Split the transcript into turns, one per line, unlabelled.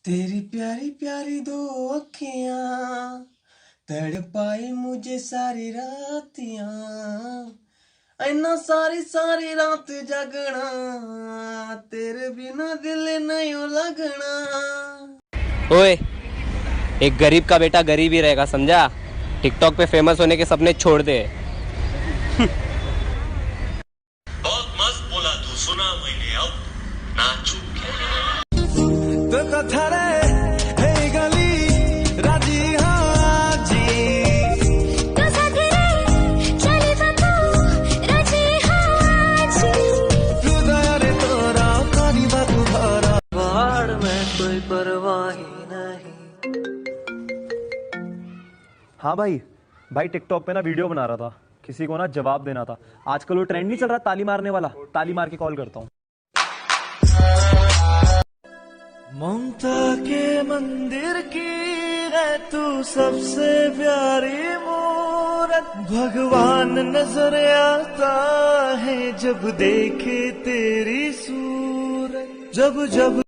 तेरी प्यारी प्यारी दो अखियां तड़पाई मुझे सारी रातियां, ऐना सारी सारी रात जगना, तेरे बिना दिल नहीं लगना।
ओए, एक गरीब का बेटा गरीब ही रहेगा, समझा? टिकटॉक पे फेमस होने के सपने छोड़ दे।
बहुत मस्त बोला तू, सुना मैंने, अब नाचू
तो कथा रे हे गली राजी हाजी
तो साथी रे चली बतू राजी हाजी
हृदय रे तोरा कानी बातू भरा बाढ़ में कोई परवाह ही नहीं।
हाँ भाई टिकटॉक पे ना वीडियो बना रहा था, किसी को ना जवाब देना था। आजकल वो ट्रेंड नहीं चल रहा ताली मारने वाला, ताली मार के कॉल करता हूँ।
ममता के मंदिर की है तू सबसे प्यारी मूरत, भगवान नजर आता है जब देखे तेरी सूरत। जब जब